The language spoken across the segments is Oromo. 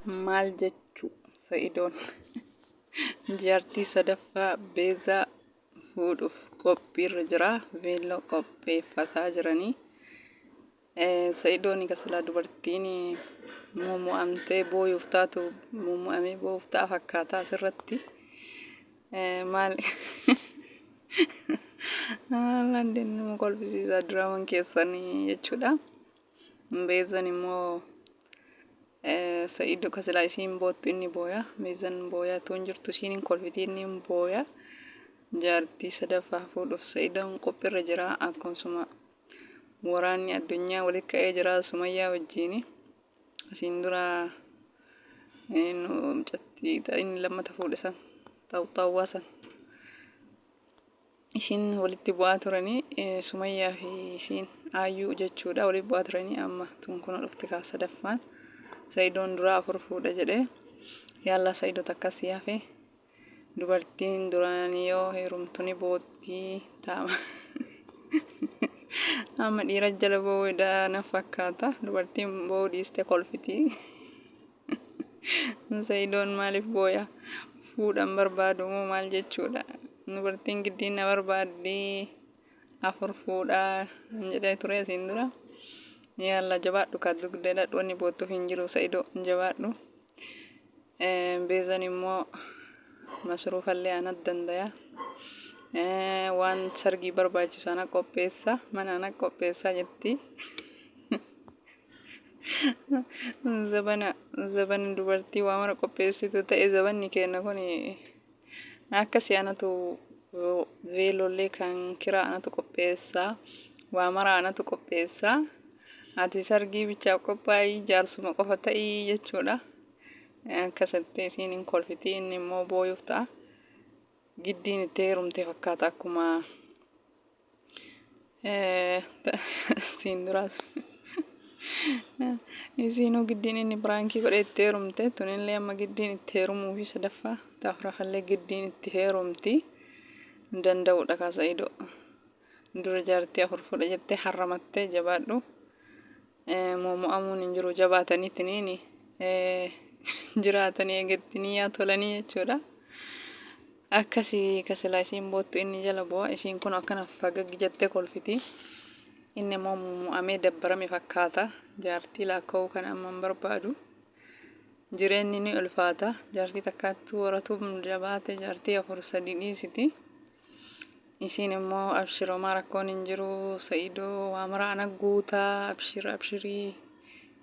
Maal jechuu Sa'idoon jaartii sadaffaa Beezaa fuudhuuf qophiirra jira. Veelloo qopheeffataa jiranii. Sa'idoon silaa dubartiin muumu'amtee booyuuf taatu muumu'amee boo'uuf ta'a fakkaataa asirratti. Maal London nama kolfisiisaa diraaman keessanii jechuudha. Beezan immoo Sa'idoo kasilaa isiin boottu inni booya. Beezan booyaa tuun jirtu isiin hin kolfiti inni hin booya. Jaartii sadaffaa fuudhuuf Sa'idoon qophiirra jira. Akkasuma waraanni addunyaa walitti ka'ee jira Sumayyaa wajjin. Asiin dura inni lammata fuudhe san xaawwaa san. Ishiin walitti bu'aa turanii Sumayyaa fi isiin aayyuu jechuudha walitti bu'aa turanii amma tun kun dhufti kaa sadaffaan. Sa'idoon duraa 4 fuudha jedhee yaalla Sa'idoo takkas yaafe dubartiin duraanii yoo heerumtu ni boottii taama. Amma dhiira jala boo'uudhaa na fakkaata dubartiin boo'uu dhiiste kolfiti. Sa'idoon maaliif booya? Fuudhan barbaadu moo maal jechuudha? Dubartiin giddiin na barbaaddii 4 fuudhaa jedhee ture asiin dura. Yaalla jabaadhu kaa dugdee dhadhoonni boottuuf hin jiru Sa'idoo jabaadhu. Beezan immoo masruufallee anatti dandaya. Waan sargii barbaachisu ana qopheessa mana ana qopheessaa jetti. Zabana dubartii waa mara qopheessitu ta'e zabanni kenna kun akkasii anatu veelollee kan kiraa anatu qopheessaa. Waa mara anatu qopheessaa. Ati sargii bichaa qophaa'ii jaarsuma qofa ta'ii jechuudha. Akkasitti isiin hin kolfiti inni immoo booyuuf ta'a. Giddiin itti heerumte fakkaata akkuma siin duraas. Isiinuu giddiin inni biraankii godhee itti heerumte tunillee amma giddiin itti heerumuu fi sadaffaa taafrafallee giddiin itti heerumti danda'udha kaa Sa'idoo. Dura jaartii 4 fuudha jettee harramattee jabaadhu. Muumu'amuun hin jiru jabaataniitiniini jiraatanii eegatanii yaa tolanii jechuudha. Akkasii kasilaa isiin boottu inni jala bu'a. Isiin kun akkana fagaggi jettee kolfiti. Inni immoo muumu'amee dabbarame fakkaata. Jaartii laakkaa'uu kana amma hin barbaadu. Jireenyi ni ulfaata. Jaartii takkaattuu horatu jabaate jaartii 4 3 dhiisiti. Isiin immoo abshiroomaa rakkoon hin jiru Sa'idoo waa mara ana guutaa abshirii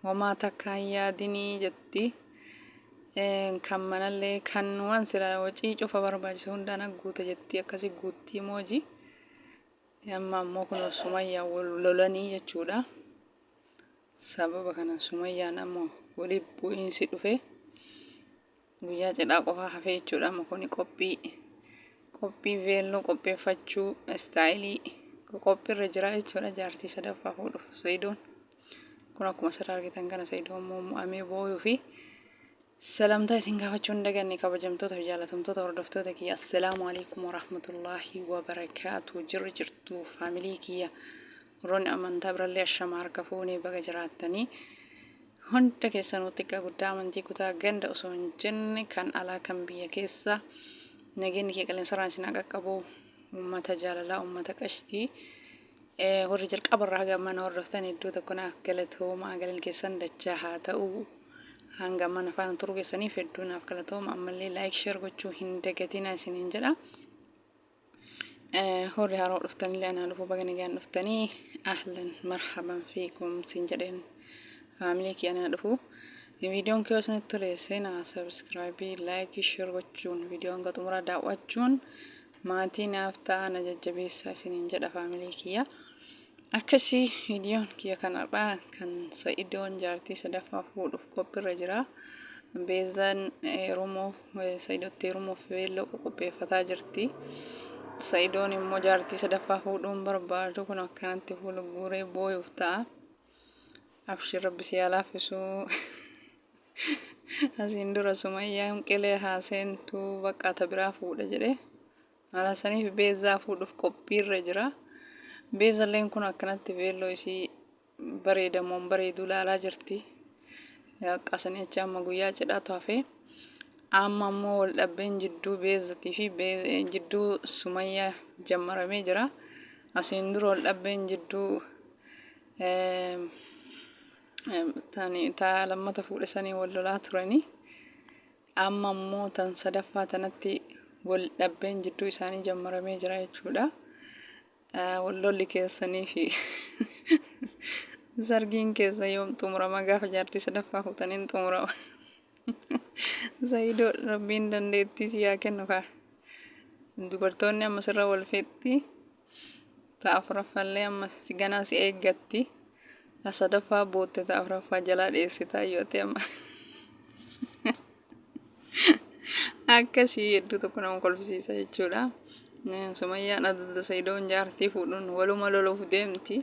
homaa takka hin yaadinii jetti. Kan manallee kan waan silaa wacii cufa barbaachisu hunda ana guuta jetti akkasii guuttii mooji. Amma ammoo kun Sumayyaa lolanii jechuudha. Sababa kana Sumayyaan ammoo waliif bu'iinsi dhufe guyyaa cidhaa qofaa hafee jechuudha. Amma kuni qophii veelloo qopheeffachuu istaayilii qophiirra jira jechuudha. Jaartii sadaffaa fuudhuuf Sa'idoon kun akkuma asirraa argitan kana Sa'idoon muumu'amee booyuu fi salamtaa isin gaafachuu hin daganne kabajamtoota fi jaalatamtoota hordoftoota kiyya. Assalaamu alaikum warahmatullaahi wabarakaatu. Jirtu faamilii kiyya warroonni amantaa birallee ashama harka fuunee baga jiraattanii hunda keessanuu xiqqaa guddaa amantii kutaa ganda osoo hin jenne kan alaa kan biyya keessa nageenyi kee qilleensarraan isin qaqqabu uummata jaalalaa uummata qashtii warri jalqabarraa gammana hordoftan iddoo tokko naaf galatoomaa galan keessan dachaa haa ta'u. Hanga mana afaan turuu keessaniif hedduu naaf galatooma ammallee laayik sheer gochuu hin dagatinaa isiniin jedha. Horri haroo dhuftanillee anaa dhufuu baga nagaan dhuftanii ahlan marhaban fiikum siin jedheen faamilii kiyya anaa dhufu. Viidiyoon kiyya isinitti tole seenaa sabskraayibii laayikii sheer gochuun viidiyoon hanga xumuraa daawwachuun maatii naaf ta'aa na jajjabeessaa isiniin jedha faamilii kiyya. Akkasii viidiyoon kiyya kanarraa kan Sa'idoon jaartii sadaffaa fuudhuuf qophiirra jira. Beezan heerumuuf Sa'idootti heerumuuf veelloo qopheeffataa jirti. Sa'idoon immoo jaartii sadaffaa fuudhuun barbaadu kun akkanatti fuula guuree booyuuf ta'a. Abshir rabbi si haa laaffisuu. Asiin dura Sumayyaan qilee haaseentuu baqqaata biraa fuudha jedhe. Haala saniif Beezaa fuudhuuf qophiirra jira. Beezalleen kun akkanatti veelloo isii bareedamoon bareedu ilaalaa jirti. Qasanii achi amma guyyaa cidhaatu hafee amma ammoo wal dhabbeen jidduu Beezatii fi jidduu Sumayyaa jammaramee jira. Asiin dura wal dhabbeen jidduu taa lammata fuudhe sanii wal lolaa turanii. Amma ammoo tan sadaffaa tanatti wal dhabbeen jidduu isaanii jammaramee jira jechuudha. Wal lolli keessanii fi sargiin keessa yoom xumurama gaafa jaartii sadaffaa fuutaniin xumurama. Saayidoo rabbiin dandeettii si haa kennu kaa. Dubartoonni amma sirra wal fixxi. Ta'a afuraffaallee amma si ganaa si eeggatti. Sadaffaa bootte ta'a afuraffaa jalaa dheessitaa yoo ta'e amma. Akkasii hedduu tokko nama kolfisiisa jechuudha. Sumayyaan adda Saayidoon jaartii fuudhuun waluma loluuf deemti.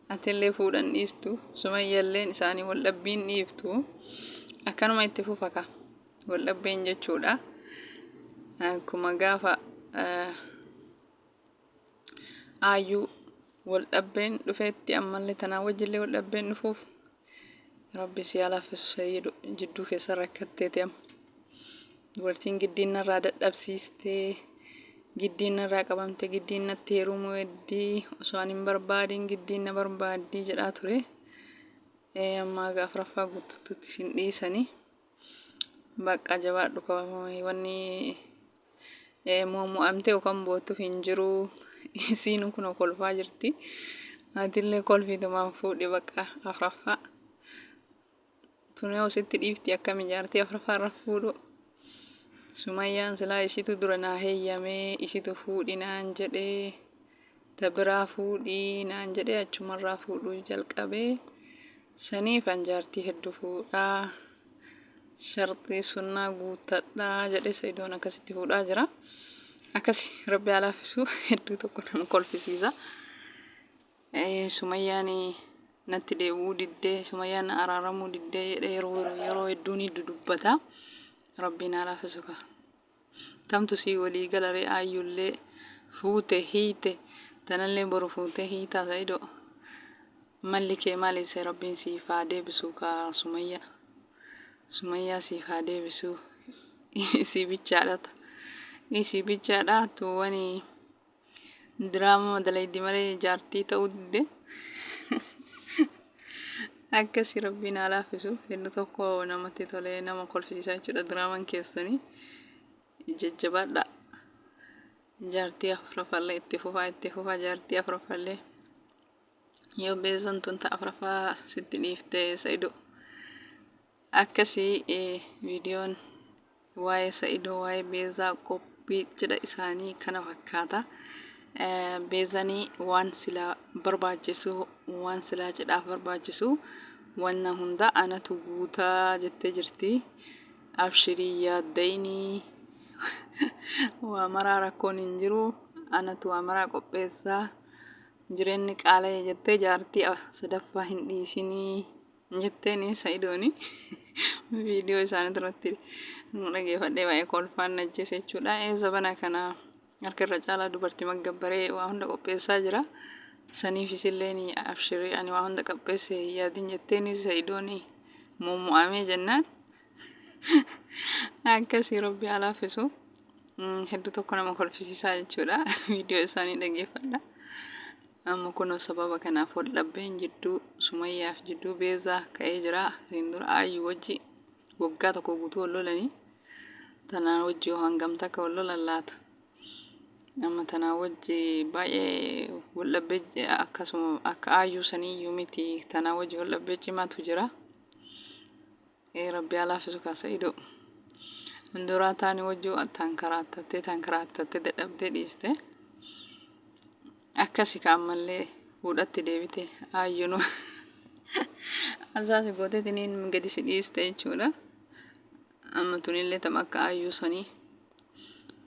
Atillee fuudhan dhiistu. Sumayyaalleen isaanii wal dhabbiin dhiiftu. Akkanuma itti fufa ka. Wal dhabbeen jechuudha. Akkuma gaafa aayyuu wal dhabbeen dhufeetti ammallee tanaa wajjillee wal dhabbeen dhufuuf rabbi si haa laaffisu Saayidoo jidduu keessa rakkatteeti amma. Dubartiin giddiin narraa dadhabsiistee giddiin narraa qabamte giddiin natti heerumuu heddii osoo ani hin barbaadin giddiin na barbaaddii jedhaa ture. Amma gaafa afuraffaa guutuutti isin dhiisanii bakka jabaadhu qabamee wanni mu'amtee yookaan boottuuf hin jiru. Isiin kun kolfaa jirti. Atillee kolfiitumaan fuudhi bakka afuraffaa. Tunee ositti dhiifti akkam jaartii afuraffaa irra fuudhu. Sumayyaan silaa isitu dura naa heeyyamee isitu fuudhi naan jedhee tabiraa fuudhii naan jedhee achumarraa fuudhuu jalqabee saniifan jaartii hedduu fuudhaa sharxii sunnaa guuttadhaa jedhee Saayidoon akkasitti fuudhaa jira. Akkasi rabbi haa laaffisu hedduu tokko nama kolfisiisa. Sumayyaan natti deebi'uu diddee Sumayyaan na araaramuu diddee jedhee yeroo hedduu ni dudubbata. Rabbiin haa laaffisu ka. Tamtu si walii galaree aayyullee fuute hiite tanallee boru fuute hiitaa Saayidoo. Malli kee maaliise rabbiin siif haa deebisu ka Sumayyaa. Sumayyaa siif haa deebisu. Isii bichaadhata. Isii bichaadhaa tuwwani diraama madalaydi malee jaartii ta'uu didde. Akkasi rabbiin haa laaffisu hedduu tokko namatti tolee nama kolfisiisaa jechuudha diraamaan keessanii. Jajjabaadha. Jaartii afuraffaallee itti fufaa jaartii afuraffaallee. Yoo beezan tun ta'a afuraffaa sitti dhiiftee Saayidoo. Akkasii viidiyoon waa'ee Saayidoo waa'ee beezaa qophii cidha isaanii kana fakkaata. Beezanii waan silaa barbaachisu waan silaa cidhaaf barbaachisu wanna hunda anatu guutaa jettee jirti. Abshirii yaaddayinii waa maraa rakkoon hin jiru anatu waa maraa qopheessaa jireenyi qaala'ee jettee jaartii sadaffaa hin dhiisinii jetteeni Saayidooni. Viidiyoo isaanii irratti dhageeffadhee baay'ee kolfaan najjeessa jechuudha. Zabana kana harka irra caalaa dubartii maggabbaree waa hunda qopheessaa jira. Saniifis illee ni abshirii ani waa hunda qopheesse yaadin jetteeni Saayidooni muummu'amee jennaan. Akkasii rabbi haa laaffisu. Hedduu tokko nama kolfisiisaa jechuudha. Viidiyoo isaanii dhageeffadha. Amma kunoo sababa kanaaf wal dhabbeen jidduu Sumayyaaf jidduu Beezaa ka'ee jira. Isin dura aayyuu wajji waggaa tokko guutuu wal lolanii. Tanaan wajji yoo hangamta akka wal lolan laata. Amma tanaan wajji baay'ee wal dhabbee akkasuma akka aayyuu sanii iyyuu miti tanaan wajji wal dhabbee cimaatu jira. Rabbi haa laaffisu ka Saayidoo. Duraa taanii wajji tankaraatattee dadhabdee dhiiste. Akkasi ka ammallee fuudhatti deebite aayyuun asaasi gooteetiniin gadi si dhiiste jechuudha. Amma tunillee tama akka aayyuu sanii.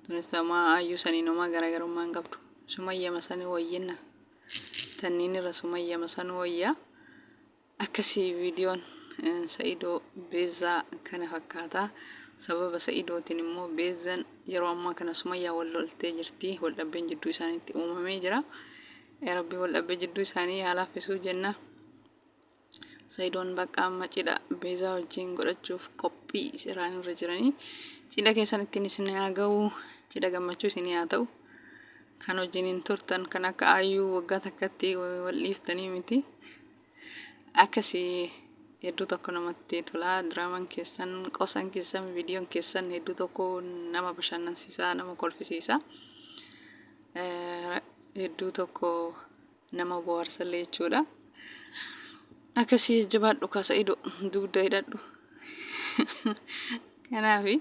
Tunis tama aayyuu sanii nomaa garaagarummaa hin qabdu. Sumayyama sanii wayyinna. Tanniin irra Sumayyama sanuu wayyaa. Akkasii viidiyoon Saayidoo Beezaa kana fakkaata. Sababa Saayidootiin immoo Beezaan yeroo ammaa kana Sumayyaa wal loltee jirti. Wal dhabbeen jidduu isaaniitti uumamee jira. Rabbi wal dhabbee jidduu isaanii haa laaffisuu jenna. Sayidoon bakka amma cidha beezaa wajjin godhachuuf qophii iraan irra jiranii. Cidha keessan ittiin isin haa ga'u, cidha gammachuu isin haa ta'u. Kan wajjiniin turtan kan akka aayyuu waggaa takkatti wal dhiiftanii miti. Akkasii hedduu tokko namatti tola. Diraamaan keessan, qosaan keessan, viidiyoon keessan hedduu tokko nama bashannansiisa, nama kolfisiisa. Hedduu tokko nama bohaarsallee jechuudha. Akkasii jabaadhu kaasa idoo dugda hidhadhu. Kanaafi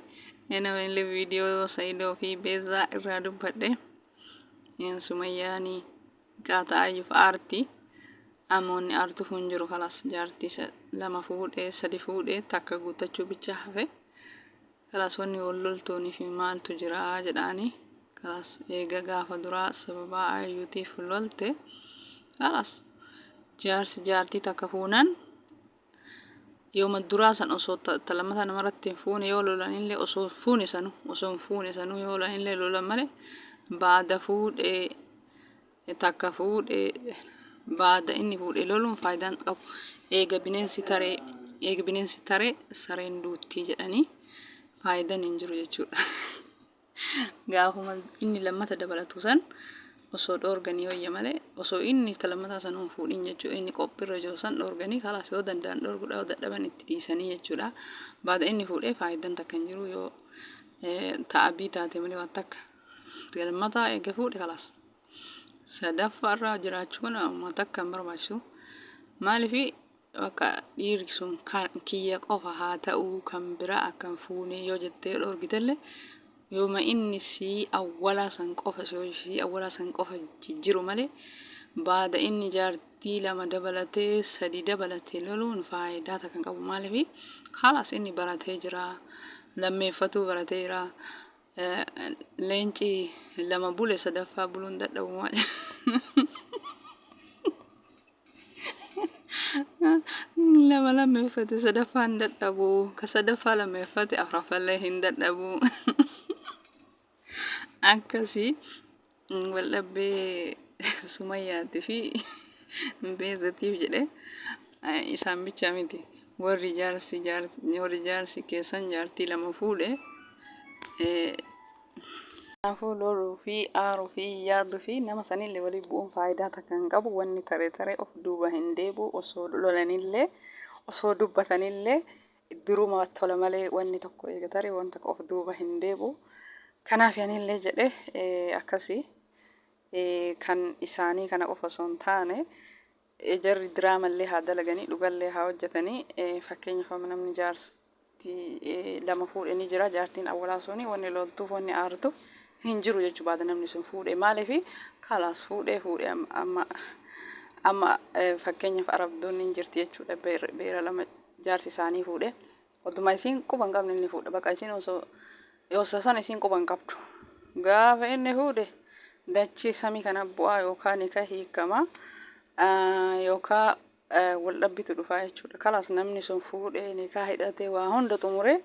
nama illee viidiyoo Sayidoo fi Beezaa irraa dubbadhe. Sumayyaanii qaataa ayyuuf aartii. Amoonni aartuuf hin jiru kalas jaartii lama fuudhee sadi fuudhee takka guuttachuu bicha hafe. Kalas wanni wal loltuunii fi maaltu jira jedhaanii. Kalas eega gaafa duraa sababa ayyuutiif lolte. Kalas jaarsi jaartii takka fuunaan yooma duraa san osoo talamata namarratti hin fuune yoo lolan illee osoo fuune sanu yoo lolan illee lolan malee baada fuudhee takka fuudhee baada inni fuudhee loluun faayidaan qabu. Eega bineensi taree sareen duuttii jedhanii faayidaan hin jiru jechuudha. Gaafuma inni lammata dabalatu san osoo dhoorganii wayya malee osoo inni talamata sanuun fuudhin jechuudha. Inni qophiirra jiru san dhoorganii kalas yoo danda'an dhoorguudha yoo dadhaban itti dhiisanii jechuudha. Baada inni fuudhee faayidaan takka hin jiru yoo ta'abii taate malee waan takka talamata eega fuudhe kalas. Sadaffaarraa jiraachuun amma takka hin barbaachisu. Maaliifi akka dhiirri sun kiyya qofa haa ta'uu kan biraa akka hin fuune yoo jettee dhoorgitellee yooma inni si awwalaa san qofa jiru malee baada inni jaartii lama dabalatee sadi dabalatee loluun faayidaa takka hin qabu. Maaliifi kalas inni baratee jira, lammeeffatuu baratee jira. Leenci lama bule sadaffaa buluun dadhabu maali? Lama lammeeffate sadaffaa hin dadhabu. Ka sadaffaa lammeeffate afuraffallee hin dadhabu. Akkasii waldhabbee Sumayyaatii fi Beezatiif jedhee isaan bicha miti. Warri jaarsi keessan jaartii lama fuudhe. Kanaafuu loluu fi aaruu fi yaaduu fi nama sanillee waliin bu'uun faayidaa takka hin qabu. Wanni taree of duuba hin deebi'u osoo lolanillee osoo dubbatanillee duruma tola malee wanni tokko eega taree waan takka of duuba hin deebi'u. Kanaaf anillee jedhee akkasii kan isaanii kana qofa osoo hin taane jarri diraamallee haa dalaganii dhugallee haa hojjetanii fakkeenyaaf namni jaartii lama fuudhee ni jira. Jaartiin awwalaa suni wanni loltuuf wanni aartuuf hin jiru jechuudha. Baada namni sun fuudhee maaliifi kalas fuudhee amma fakkeenyaaf arabdoonni hin jirti jechuudha. Beera lama jaarsi isaanii fuudhee odduma isiin quba hin qabne inni fuudha. Bakka isiin osoo san isiin quba hin qabdu. Gaafa inni fuudhe dachii samii kana bu'aa yookaan ni hiikama yookaan wal dhabbitu dhufaa jechuudha. Kalas namni sun fuudhee ni hidhatee waa hunda xumuree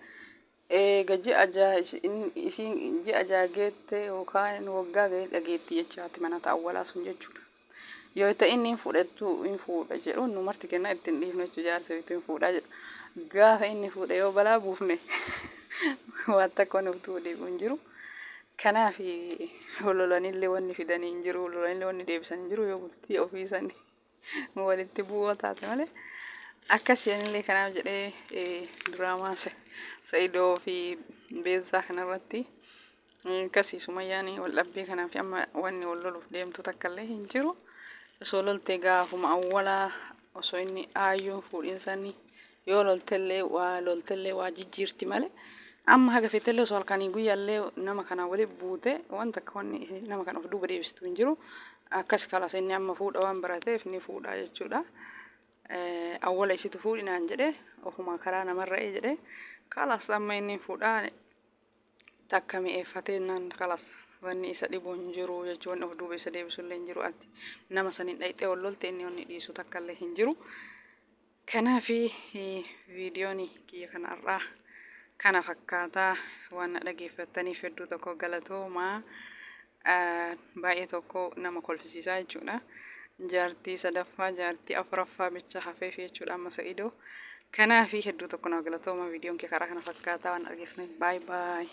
eega ji'a jaageette yookaan waggaa ga'ee dhageetti jechaati mana awwalaa sun jechuudha. Yoo ta'e inni hin fuudha jedhu nu marti kennaa ittiin dhiifnu jechuudha. Jaarsa ittiin fuudhaa jedhu. Gaafa inni fuudhe yoo balaa buufne waan takka nuuf deebi'u hin jiru. Kanaaf lolanillee wanni fidanii hin jiru. Lolanillee wanni deebisan hin jiru yoo bultii ofiisanii walitti bu'oo taate malee. Akkasiinillee kanaaf jedhee diraamaa Sayidoo fi Beezaa kanarratti akkasii Sumayyaanii wal dhabbee kanaaf amma wanni wal loluuf deemtu takkallee hin jiru. Osoo loltee gaafuma awwalaa osoo inni aayyuun fuudhinsanii yoo loltellee waa jijjiirti malee amma haga fettellee osoo halkanii guyyaallee nama kana waliin buute waan takka wanni nama kana of duuba deebistu hin jiru. Akkas kalas inni amma fuudha waan barateef ni fuudha jechuudha. Awwala isitu fuudhinaan jedhee ofuma karaa namarra'ee jedhee kalas amma inni fuudhaa takka mi'eeffatee naan kalas wanni isa dhibu hin jiru jechuun wanni of duuba isa deebisullee hin jiru. Ati nama saniin dhayxee wal lolte inni wanni dhiisu takkallee hin jiru. Kanaafi viidiyoon kiyya kanarraa kana fakkaataa waan dhageeffattaniif hedduu tokko galatoomaa baay'ee tokko nama kolfisiisaa jechuudha. jaartii sadaffaa jaartii afuraffaa bicha hafeef jechuudha amma Sa'idoo. Kanaafi hedduu tokko nama galatooma viidiyoon kee karaa kana fakkaataa waan argeeffameef baay baay.